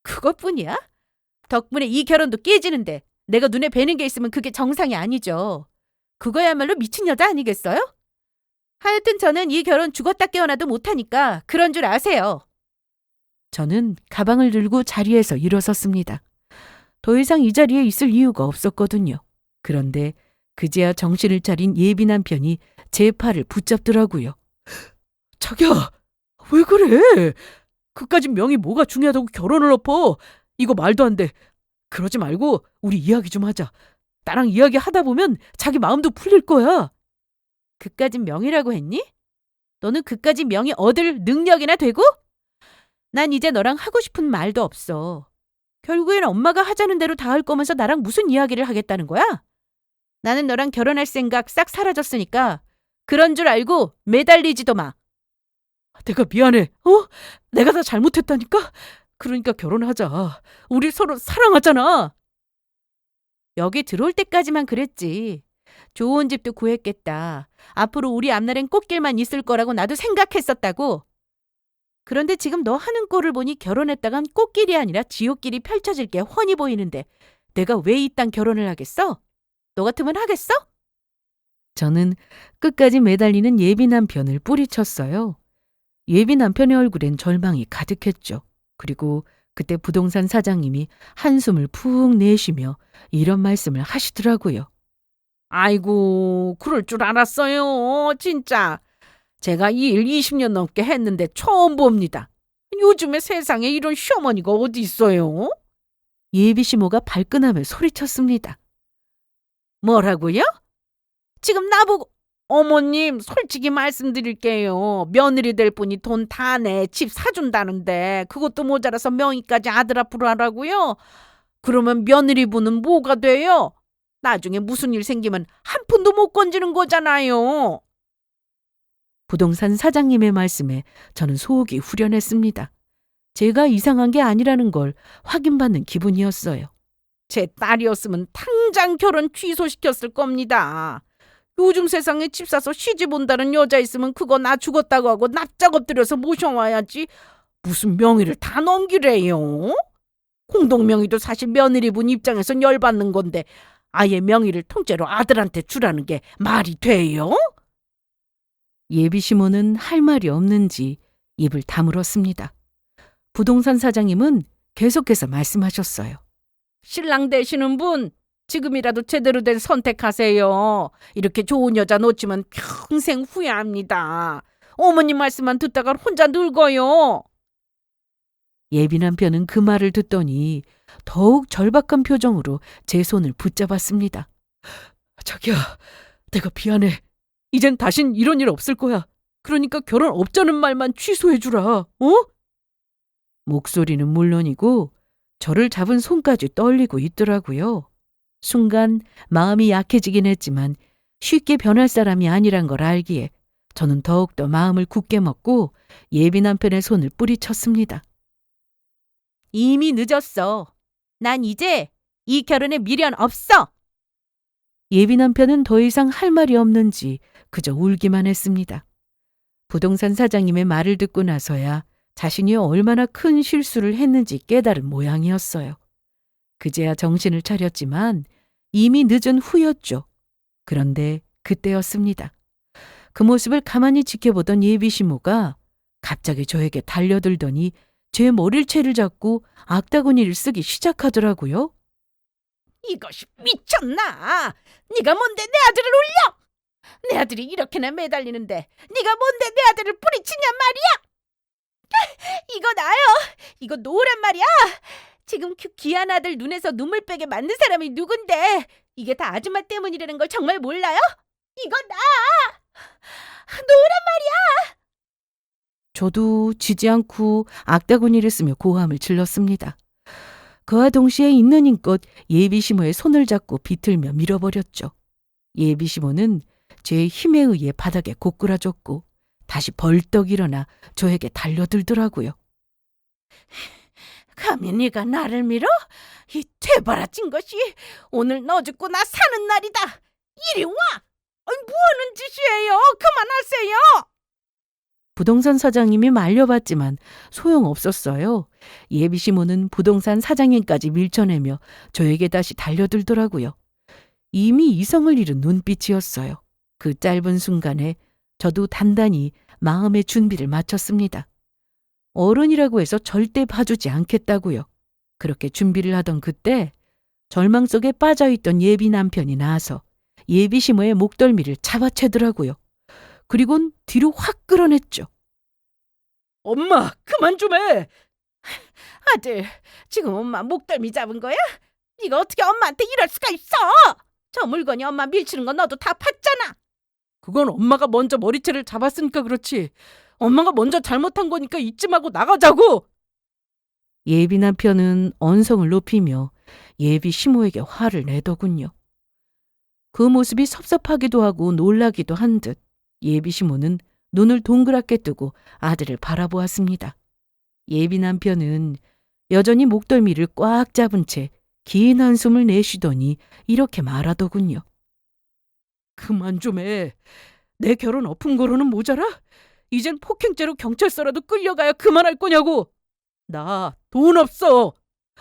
그것뿐이야? 덕분에 이 결혼도 깨지는데 내가 눈에 뵈는 게 있으면 그게 정상이 아니죠. 그거야말로 미친 여자 아니겠어요? 하여튼 저는 이 결혼 죽었다 깨어나도 못하니까 그런 줄 아세요. 저는 가방을 들고 자리에서 일어섰습니다. 더 이상 이 자리에 있을 이유가 없었거든요. 그런데 그제야 정신을 차린 예비 남편이 제 팔을 붙잡더라고요. 자기야, 왜 그래? 그까짓 명이 뭐가 중요하다고 결혼을 엎어? 이거 말도 안 돼. 그러지 말고 우리 이야기 좀 하자. 나랑 이야기 하다 보면 자기 마음도 풀릴 거야. 그까짓 명이라고 했니? 너는 그까짓 명이 얻을 능력이나 되고? 난 이제 너랑 하고 싶은 말도 없어. 결국엔 엄마가 하자는 대로 다 할 거면서 나랑 무슨 이야기를 하겠다는 거야? 나는 너랑 결혼할 생각 싹 사라졌으니까 그런 줄 알고 매달리지도 마. 내가 미안해. 내가 다 잘못했다니까? 그러니까 결혼하자. 우리 서로 사랑하잖아. 여기 들어올 때까지만 그랬지. 좋은 집도 구했겠다. 앞으로 우리 앞날엔 꽃길만 있을 거라고 나도 생각했었다고. 그런데 지금 너 하는 꼴을 보니 결혼했다간 꽃길이 아니라 지옥길이 펼쳐질 게 훤히 보이는데 내가 왜 이딴 결혼을 하겠어? 너 같으면 하겠어? 저는 끝까지 매달리는 예비 남편을 뿌리쳤어요. 예비 남편의 얼굴엔 절망이 가득했죠. 그리고 그때 부동산 사장님이 한숨을 푹 내쉬며 이런 말씀을 하시더라고요. 아이고, 그럴 줄 알았어요. 진짜. 제가 이 일 20년 넘게 했는데 처음 봅니다. 요즘에 세상에 이런 시어머니가 어디 있어요? 예비 시모가 발끈하며 소리쳤습니다. 뭐라고요? 지금 나보고 어머님 솔직히 말씀드릴게요. 며느리 될 분이 돈 다 내 집 사준다는데 그것도 모자라서 명의까지 아들 앞으로 하라고요? 그러면 며느리분은 뭐가 돼요? 나중에 무슨 일 생기면 한 푼도 못 건지는 거잖아요. 부동산 사장님의 말씀에 저는 속이 후련했습니다. 제가 이상한 게 아니라는 걸 확인받는 기분이었어요. 제 딸이었으면 당장 결혼 취소시켰을 겁니다. 요즘 세상에 집 사서 시집 온다는 여자 있으면 그거 나 죽었다고 하고 납작 엎드려서 모셔와야지. 무슨 명의를 다 넘기래요? 공동명의도 사실 며느리분 입장에선 열받는 건데 아예 명의를 통째로 아들한테 주라는 게 말이 돼요? 예비 시모는 할 말이 없는지 입을 다물었습니다. 부동산 사장님은 계속해서 말씀하셨어요. 신랑 되시는 분 지금이라도 제대로 된 선택하세요. 이렇게 좋은 여자 놓치면 평생 후회합니다. 어머님 말씀만 듣다가 혼자 늙어요. 예비 남편은 그 말을 듣더니 더욱 절박한 표정으로 제 손을 붙잡았습니다. 자기야, 내가 미안해. 이젠 다신 이런 일 없을 거야. 그러니까 결혼 없자는 말만 취소해주라. 어? 목소리는 물론이고 저를 잡은 손까지 떨리고 있더라고요. 순간 마음이 약해지긴 했지만 쉽게 변할 사람이 아니란 걸 알기에 저는 더욱더 마음을 굳게 먹고 예비 남편의 손을 뿌리쳤습니다. 이미 늦었어. 난 이제 이 결혼에 미련 없어. 예비 남편은 더 이상 할 말이 없는지 그저 울기만 했습니다. 부동산 사장님의 말을 듣고 나서야 자신이 얼마나 큰 실수를 했는지 깨달은 모양이었어요. 그제야 정신을 차렸지만 이미 늦은 후였죠. 그런데 그때였습니다. 그 모습을 가만히 지켜보던 예비 시모가 갑자기 저에게 달려들더니 제 머리채를 잡고 악다구니를 쓰기 시작하더라고요. 이것이 미쳤나? 네가 뭔데 내 아들을 울려? 내 아들이 이렇게나 매달리는데 네가 뭔데 내 아들을 뿌리치냔 말이야? 이거 나요. 이거 놓으란 말이야. 지금 그 귀한 아들 눈에서 눈물 빼게 만든 사람이 누군데 이게 다 아줌마 때문이라는 걸 정말 몰라요? 이거 나! 놓으란 말이야. 저도 지지 않고 악다구니를 쓰며 고함을 질렀습니다. 그와 동시에 있는 힘껏 예비 시모의 손을 잡고 비틀며 밀어버렸죠. 예비 시모는 제 힘에 의해 바닥에 고꾸라졌고 다시 벌떡 일어나 저에게 달려들더라고요. 감히 네가 나를 밀어? 이 되바라진 것이 오늘 너 죽고 나 사는 날이다. 이리 와. 뭐하는 짓이에요? 그만하세요. 부동산 사장님이 말려봤지만 소용없었어요. 예비 시모는 부동산 사장님까지 밀쳐내며 저에게 다시 달려들더라고요. 이미 이성을 잃은 눈빛이었어요. 그 짧은 순간에 저도 단단히 마음의 준비를 마쳤습니다. 어른이라고 해서 절대 봐주지 않겠다고요. 그렇게 준비를 하던 그때 절망 속에 빠져있던 예비 남편이 나와서 예비 시모의 목덜미를 잡아채더라고요. 그리곤 뒤로 확 끌어냈죠. 엄마, 그만 좀 해. 아들, 지금 엄마 목덜미 잡은 거야? 네가 어떻게 엄마한테 이럴 수가 있어? 저 물건이 엄마 밀치는 거 너도 다 봤잖아. 그건 엄마가 먼저 머리채를 잡았으니까 그렇지. 엄마가 먼저 잘못한 거니까 잊지 말고 나가자고. 예비 남편은 언성을 높이며 예비 시모에게 화를 내더군요. 그 모습이 섭섭하기도 하고 놀라기도 한 듯 예비 시모는 눈을 동그랗게 뜨고 아들을 바라보았습니다. 예비 남편은 여전히 목덜미를 꽉 잡은 채 긴 한숨을 내쉬더니 이렇게 말하더군요. 그만 좀 해. 내 결혼 엎은 거로는 모자라? 이젠 폭행죄로 경찰서라도 끌려가야 그만할 거냐고. 나 돈 없어.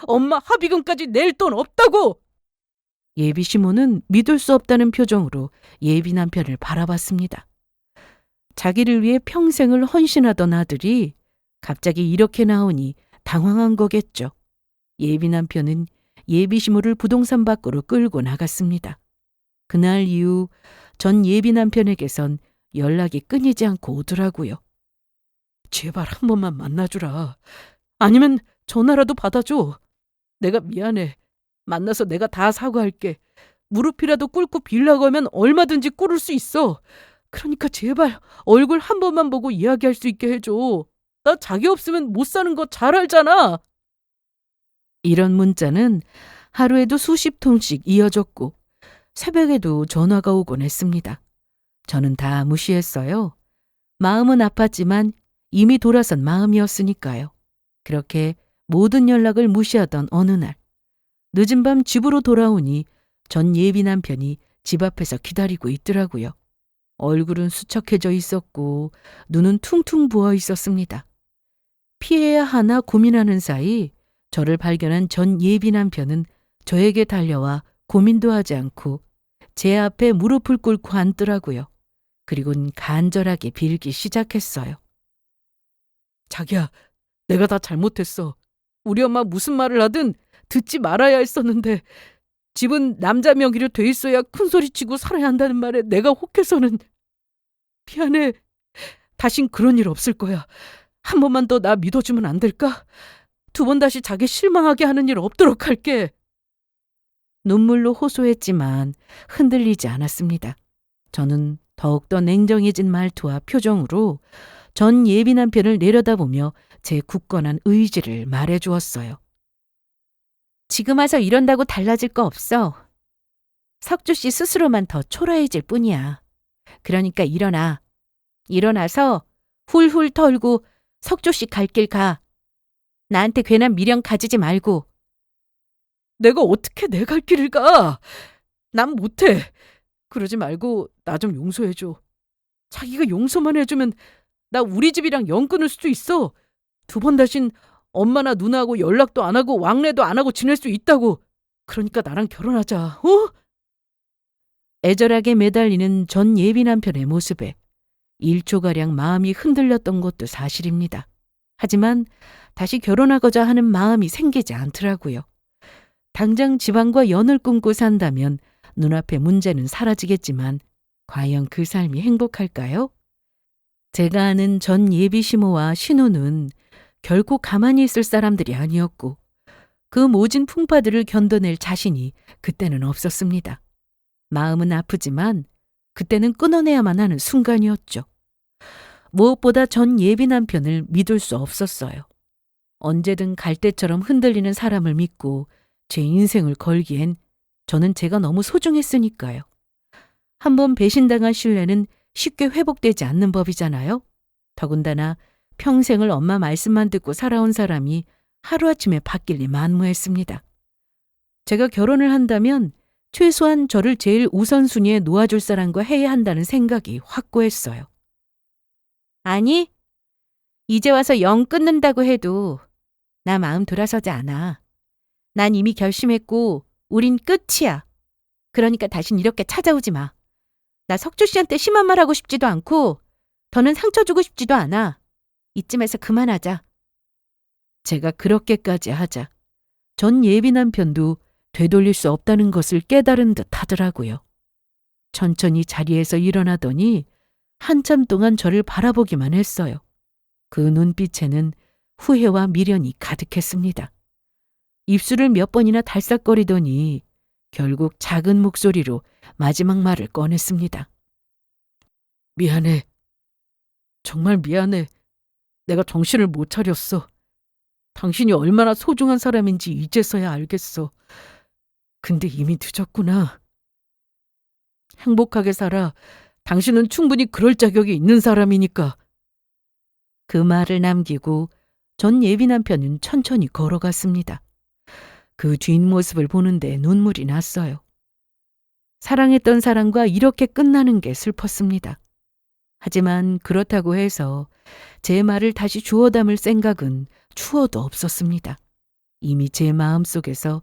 엄마 합의금까지 낼 돈 없다고. 예비 시모는 믿을 수 없다는 표정으로 예비 남편을 바라봤습니다. 자기를 위해 평생을 헌신하던 아들이 갑자기 이렇게 나오니 당황한 거겠죠. 예비 남편은 예비 시모를 부동산 밖으로 끌고 나갔습니다. 그날 이후 전 예비 남편에게선 연락이 끊이지 않고 오더라고요. 제발 한 번만 만나주라. 아니면 전화라도 받아줘. 내가 미안해. 만나서 내가 다 사과할게. 무릎이라도 꿇고 빌라고 하면 얼마든지 꿇을 수 있어. 그러니까 제발 얼굴 한 번만 보고 이야기할 수 있게 해줘. 나 자기 없으면 못 사는 거 잘 알잖아. 이런 문자는 하루에도 수십 통씩 이어졌고 새벽에도 전화가 오곤 했습니다. 저는 다 무시했어요. 마음은 아팠지만 이미 돌아선 마음이었으니까요. 그렇게 모든 연락을 무시하던 어느 날, 늦은 밤 집으로 돌아오니 전 예비 남편이 집 앞에서 기다리고 있더라고요. 얼굴은 수척해져 있었고 눈은 퉁퉁 부어 있었습니다. 피해야 하나 고민하는 사이 저를 발견한 전 예비 남편은 저에게 달려와 고민도 하지 않고 제 앞에 무릎을 꿇고 앉더라고요. 그리곤 간절하게 빌기 시작했어요. 자기야, 내가 다 잘못했어. 우리 엄마 무슨 말을 하든 듣지 말아야 했었는데 집은 남자 명의로 돼 있어야 큰소리치고 살아야 한다는 말에 내가 혹해서는 미안해. 다신 그런 일 없을 거야. 한 번만 더 나 믿어주면 안 될까? 2번 다시 자기 실망하게 하는 일 없도록 할게. 눈물로 호소했지만 흔들리지 않았습니다. 저는 더욱더 냉정해진 말투와 표정으로 전 예비 남편을 내려다보며 제 굳건한 의지를 말해주었어요. 지금 와서 이런다고 달라질 거 없어. 석주 씨 스스로만 더 초라해질 뿐이야. 그러니까 일어나. 일어나서 훌훌 털고 석주 씨 갈 길 가. 나한테 괜한 미련 가지지 말고. 내가 어떻게 내 갈 길을 가? 난 못해. 그러지 말고 나 좀 용서해줘. 자기가 용서만 해주면 나 우리 집이랑 연 끊을 수도 있어. 2번 다신 엄마나 누나하고 연락도 안 하고 왕래도 안 하고 지낼 수 있다고. 그러니까 나랑 결혼하자. 어? 애절하게 매달리는 전 예비 남편의 모습에 1초가량 마음이 흔들렸던 것도 사실입니다. 하지만 다시 결혼하고자 하는 마음이 생기지 않더라고요. 당장 집안과 연을 끊고 산다면 눈앞의 문제는 사라지겠지만 과연 그 삶이 행복할까요? 제가 아는 전 예비 시모와 신우는 결코 가만히 있을 사람들이 아니었고 그 모진 풍파들을 견뎌낼 자신이 그때는 없었습니다. 마음은 아프지만 그때는 끊어내야만 하는 순간이었죠. 무엇보다 전 예비 남편을 믿을 수 없었어요. 언제든 갈대처럼 흔들리는 사람을 믿고 제 인생을 걸기엔 저는 제가 너무 소중했으니까요. 한번 배신당한 신뢰는 쉽게 회복되지 않는 법이잖아요. 더군다나 평생을 엄마 말씀만 듣고 살아온 사람이 하루아침에 바뀔 리 만무했습니다. 제가 결혼을 한다면 최소한 저를 제일 우선순위에 놓아줄 사람과 해야 한다는 생각이 확고했어요. 아니, 이제 와서 영 끊는다고 해도 나 마음 돌아서지 않아. 난 이미 결심했고 우린 끝이야. 그러니까 다신 이렇게 찾아오지 마. 나 석주 씨한테 심한 말 하고 싶지도 않고 더는 상처 주고 싶지도 않아. 이쯤에서 그만하자. 제가 그렇게까지 하자 전 예비 남편도 되돌릴 수 없다는 것을 깨달은 듯 하더라고요. 천천히 자리에서 일어나더니 한참 동안 저를 바라보기만 했어요. 그 눈빛에는 후회와 미련이 가득했습니다. 입술을 몇 번이나 달싹거리더니 결국 작은 목소리로 마지막 말을 꺼냈습니다. 미안해. 정말 미안해. 내가 정신을 못 차렸어. 당신이 얼마나 소중한 사람인지 이제서야 알겠어. 근데 이미 늦었구나. 행복하게 살아. 당신은 충분히 그럴 자격이 있는 사람이니까. 그 말을 남기고 전 예비 남편은 천천히 걸어갔습니다. 그 뒷모습을 보는데 눈물이 났어요. 사랑했던 사람과 이렇게 끝나는 게 슬펐습니다. 하지만 그렇다고 해서 제 말을 다시 주워 담을 생각은 추워도 없었습니다. 이미 제 마음속에서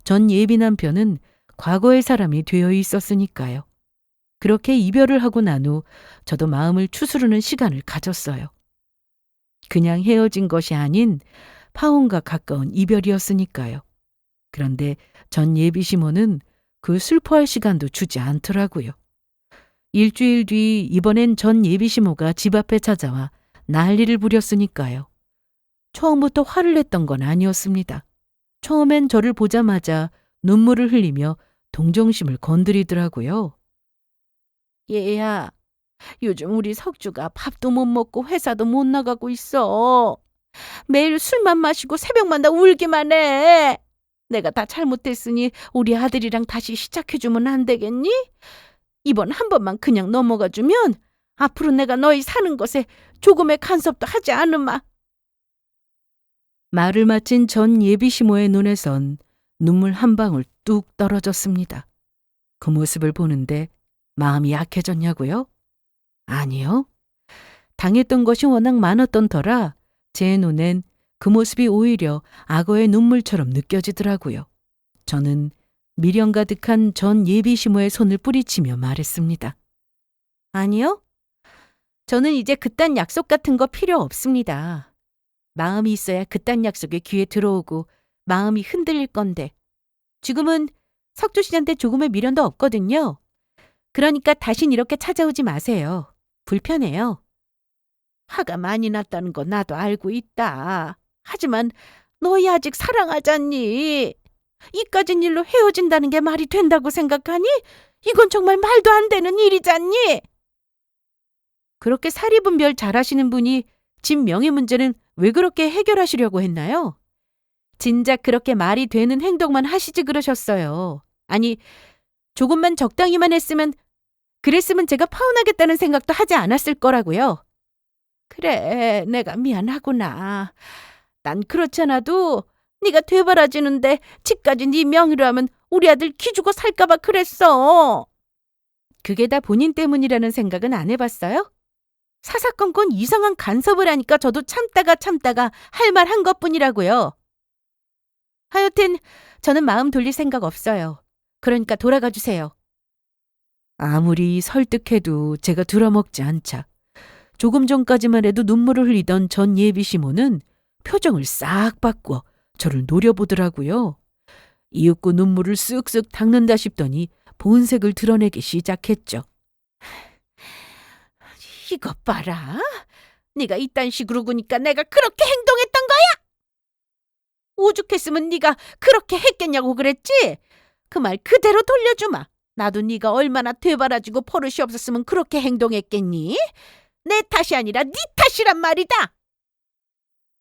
전 예비 남편은 과거의 사람이 되어 있었으니까요. 그렇게 이별을 하고 난 후 저도 마음을 추스르는 시간을 가졌어요. 그냥 헤어진 것이 아닌 파혼과 가까운 이별이었으니까요. 그런데 전 예비 시모는 그 슬퍼할 시간도 주지 않더라고요. 일주일 뒤 이번엔 전 예비 시모가 집 앞에 찾아와 난리를 부렸으니까요. 처음부터 화를 냈던 건 아니었습니다. 처음엔 저를 보자마자 눈물을 흘리며 동정심을 건드리더라고요. 얘야, 요즘 우리 석주가 밥도 못 먹고 회사도 못 나가고 있어. 매일 술만 마시고 새벽마다 울기만 해. 내가 다 잘못했으니 우리 아들이랑 다시 시작해주면 안 되겠니? 이번 한 번만 그냥 넘어가주면 앞으로 내가 너희 사는 것에 조금의 간섭도 하지 않으마. 말을 마친 전 예비시모의 눈에선 눈물 한 방울 뚝 떨어졌습니다. 그 모습을 보는데 마음이 약해졌냐고요? 아니요. 당했던 것이 워낙 많았던 터라 제 눈엔 그 모습이 오히려 악어의 눈물처럼 느껴지더라고요. 저는 미련 가득한 전 예비시모의 손을 뿌리치며 말했습니다. 아니요. 저는 이제 그딴 약속 같은 거 필요 없습니다. 마음이 있어야 그딴 약속에 귀에 들어오고 마음이 흔들릴 건데 지금은 석주 씨한테 조금의 미련도 없거든요. 그러니까 다신 이렇게 찾아오지 마세요. 불편해요. 화가 많이 났다는 거 나도 알고 있다. 하지만 너희 아직 사랑하잖니. 이까진 일로 헤어진다는 게 말이 된다고 생각하니? 이건 정말 말도 안 되는 일이잖니. 그렇게 사리분별 잘하시는 분이 집 명예 문제는 왜 그렇게 해결하시려고 했나요? 진작 그렇게 말이 되는 행동만 하시지 그러셨어요. 아니, 조금만 적당히만 했으면 그랬으면 제가 파혼하겠다는 생각도 하지 않았을 거라고요. 그래, 내가 미안하구나. 난 그렇잖아도 네가 되바라지는데 집까지 네 명의로 하면 우리 아들 기주고 살까봐 그랬어. 그게 다 본인 때문이라는 생각은 안 해봤어요? 사사건건 이상한 간섭을 하니까 저도 참다가 할 말 한 것뿐이라고요. 하여튼 저는 마음 돌릴 생각 없어요. 그러니까 돌아가 주세요. 아무리 설득해도 제가 들어먹지 않자 조금 전까지만 해도 눈물을 흘리던 전 예비시모는 표정을 싹 바꿔 저를 노려보더라고요. 이윽고 눈물을 쓱쓱 닦는다 싶더니 본색을 드러내기 시작했죠. 이것 봐라. 네가 이딴 식으로 구니까 내가 그렇게 행동했던 거야? 오죽했으면 네가 그렇게 했겠냐고 그랬지? 그 말 그대로 돌려주마. 나도 네가 얼마나 되바라지고 버릇이 없었으면 그렇게 행동했겠니? 내 탓이 아니라 네 탓이란 말이다.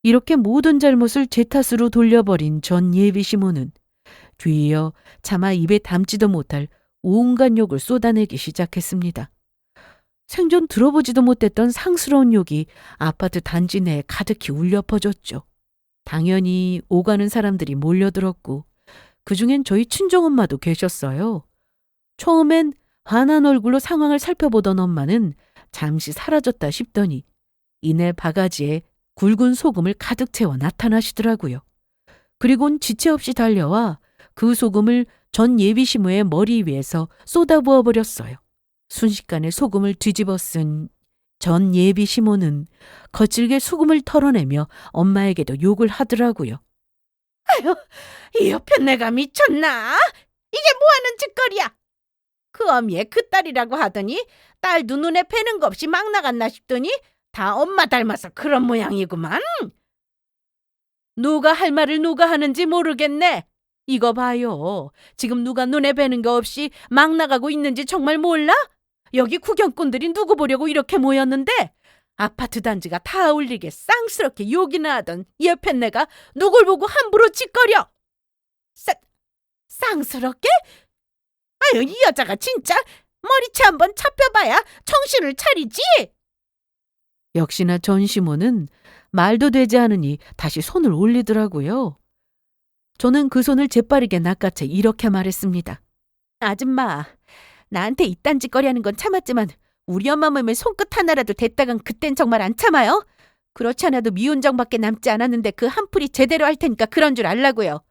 이렇게 모든 잘못을 제 탓으로 돌려버린 전 예비시모는 뒤이어 차마 입에 담지도 못할 온갖 욕을 쏟아내기 시작했습니다. 생전 들어보지도 못했던 상스러운 욕이 아파트 단지 내에 가득히 울려 퍼졌죠. 당연히 오가는 사람들이 몰려들었고 그중엔 저희 친정엄마도 계셨어요. 처음엔 환한 얼굴로 상황을 살펴보던 엄마는 잠시 사라졌다 싶더니 이내 바가지에 굵은 소금을 가득 채워 나타나시더라고요. 그리곤 지체 없이 달려와 그 소금을 전 예비시모의 머리 위에서 쏟아부어 버렸어요. 순식간에 소금을 뒤집어 쓴 전 예비시모는 거칠게 소금을 털어내며 엄마에게도 욕을 하더라고요. 아유, 이 옆에 내가 미쳤나? 이게 뭐하는 짓거리야? 그 어미의 그 딸이라고 하더니 딸도 눈에 뵈는 거 없이 막 나갔나 싶더니 다 엄마 닮아서 그런 모양이구만. 누가 할 말을 누가 하는지 모르겠네. 이거 봐요. 지금 누가 눈에 뵈는 거 없이 막 나가고 있는지 정말 몰라? 여기 구경꾼들이 누구 보려고 이렇게 모였는데 아파트 단지가 다 울리게 쌍스럽게 욕이나 하던 옆에 내가 누굴 보고 함부로 짓거려. 쌍스럽게? 아유, 이 여자가 진짜 머리채 한번 잡혀봐야 정신을 차리지. 역시나 전 시모는 말도 되지 않으니 다시 손을 올리더라고요. 저는 그 손을 재빠르게 낚아채 이렇게 말했습니다. 아줌마, 나한테 이딴 짓거리 하는 건 참았지만 우리 엄마 몸에 손끝 하나라도 댔다간 그땐 정말 안 참아요. 그렇지 않아도 미운정밖에 남지 않았는데 그 한풀이 제대로 할 테니까 그런 줄 알라고요.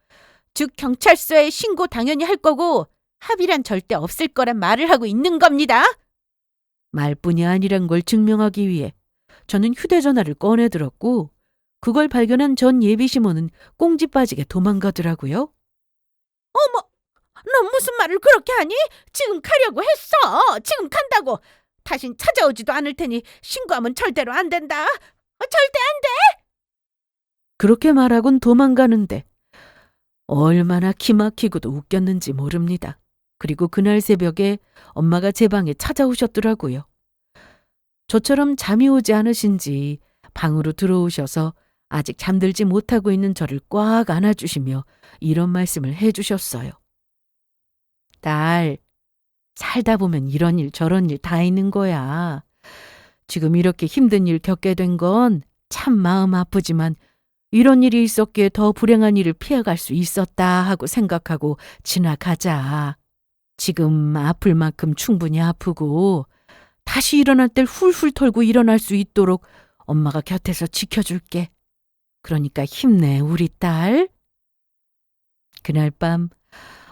즉 경찰서에 신고 당연히 할 거고 합의란 절대 없을 거란 말을 하고 있는 겁니다. 말뿐이 아니란 걸 증명하기 위해 저는 휴대전화를 꺼내들었고 그걸 발견한 전 예비시모는 꽁지 빠지게 도망가더라고요. 어머, 넌 무슨 말을 그렇게 하니? 지금 가려고 했어. 지금 간다고. 다신 찾아오지도 않을 테니 신고하면 절대로 안 된다. 절대 안 돼. 그렇게 말하곤 도망가는데 얼마나 기막히고도 웃겼는지 모릅니다. 그리고 그날 새벽에 엄마가 제 방에 찾아오셨더라고요. 저처럼 잠이 오지 않으신지 방으로 들어오셔서 아직 잠들지 못하고 있는 저를 꽉 안아주시며 이런 말씀을 해주셨어요. 딸, 살다 보면 이런 일 저런 일 다 있는 거야. 지금 이렇게 힘든 일 겪게 된 건 참 마음 아프지만 이런 일이 있었기에 더 불행한 일을 피해갈 수 있었다 하고 생각하고 지나가자. 지금 아플 만큼 충분히 아프고 다시 일어날 때 훌훌 털고 일어날 수 있도록 엄마가 곁에서 지켜줄게. 그러니까 힘내, 우리 딸. 그날 밤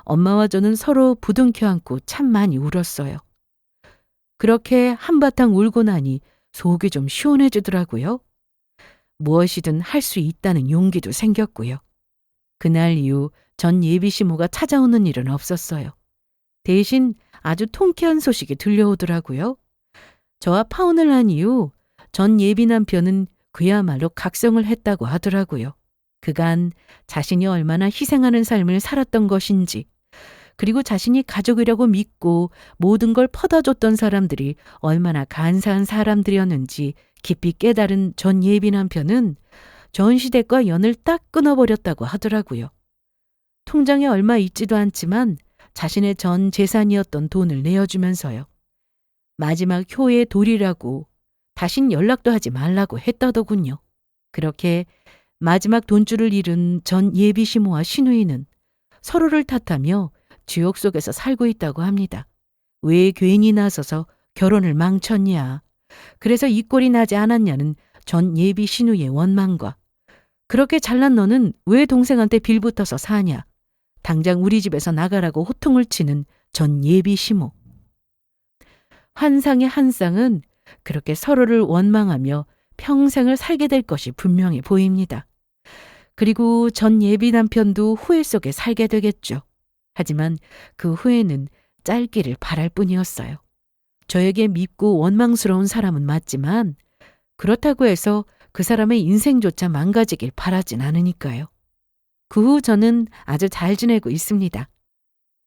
엄마와 저는 서로 부둥켜 안고 참 많이 울었어요. 그렇게 한바탕 울고 나니 속이 좀 시원해지더라고요. 무엇이든 할 수 있다는 용기도 생겼고요. 그날 이후 전 예비 시모가 찾아오는 일은 없었어요. 대신 아주 통쾌한 소식이 들려오더라고요. 저와 파혼을 한 이후 전 예비 남편은 그야말로 각성을 했다고 하더라고요. 그간 자신이 얼마나 희생하는 삶을 살았던 것인지, 그리고 자신이 가족이라고 믿고 모든 걸 퍼다줬던 사람들이 얼마나 간사한 사람들이었는지 깊이 깨달은 전 예비 남편은 전 시댁과 연을 딱 끊어버렸다고 하더라고요. 통장에 얼마 있지도 않지만 자신의 전 재산이었던 돈을 내어주면서요. 마지막 효의 돌이라고 다신 연락도 하지 말라고 했다더군요. 그렇게 마지막 돈줄을 잃은 전 예비 시모와 시누이는 서로를 탓하며 지옥 속에서 살고 있다고 합니다. 왜 괜히 나서서 결혼을 망쳤냐. 그래서 이 꼴이 나지 않았냐는 전 예비 시누이의 원망과 그렇게 잘난 너는 왜 동생한테 빌붙어서 사냐. 당장 우리 집에서 나가라고 호통을 치는 전 예비 시모. 환상의 한 쌍은 그렇게 서로를 원망하며 평생을 살게 될 것이 분명해 보입니다. 그리고 전 예비 남편도 후회 속에 살게 되겠죠. 하지만 그 후회는 짧기를 바랄 뿐이었어요. 저에게 밉고 원망스러운 사람은 맞지만 그렇다고 해서 그 사람의 인생조차 망가지길 바라진 않으니까요. 그 후 저는 아주 잘 지내고 있습니다.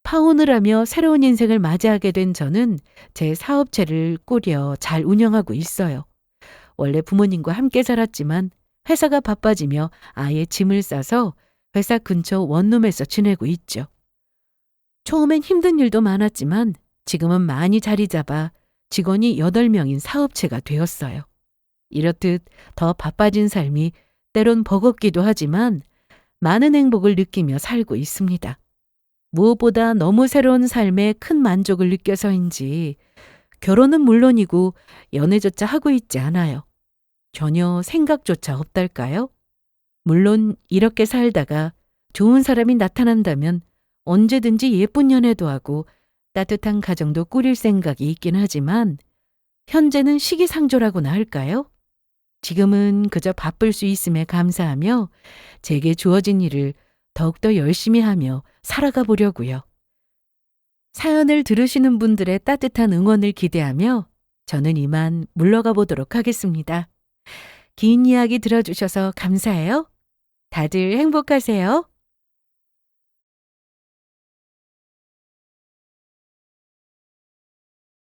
파혼을 하며 새로운 인생을 맞이하게 된 저는 제 사업체를 꾸려 잘 운영하고 있어요. 원래 부모님과 함께 살았지만 회사가 바빠지며 아예 짐을 싸서 회사 근처 원룸에서 지내고 있죠. 처음엔 힘든 일도 많았지만 지금은 많이 자리 잡아 직원이 8명인 사업체가 되었어요. 이렇듯 더 바빠진 삶이 때론 버겁기도 하지만 많은 행복을 느끼며 살고 있습니다. 무엇보다 너무 새로운 삶에 큰 만족을 느껴서인지 결혼은 물론이고 연애조차 하고 있지 않아요. 전혀 생각조차 없달까요? 물론 이렇게 살다가 좋은 사람이 나타난다면 언제든지 예쁜 연애도 하고 따뜻한 가정도 꾸릴 생각이 있긴 하지만 현재는 시기상조라고나 할까요? 지금은 그저 바쁠 수 있음에 감사하며 제게 주어진 일을 더욱더 열심히 하며 살아가 보려고요. 사연을 들으시는 분들의 따뜻한 응원을 기대하며 저는 이만 물러가 보도록 하겠습니다. 긴 이야기 들어주셔서 감사해요. 다들 행복하세요.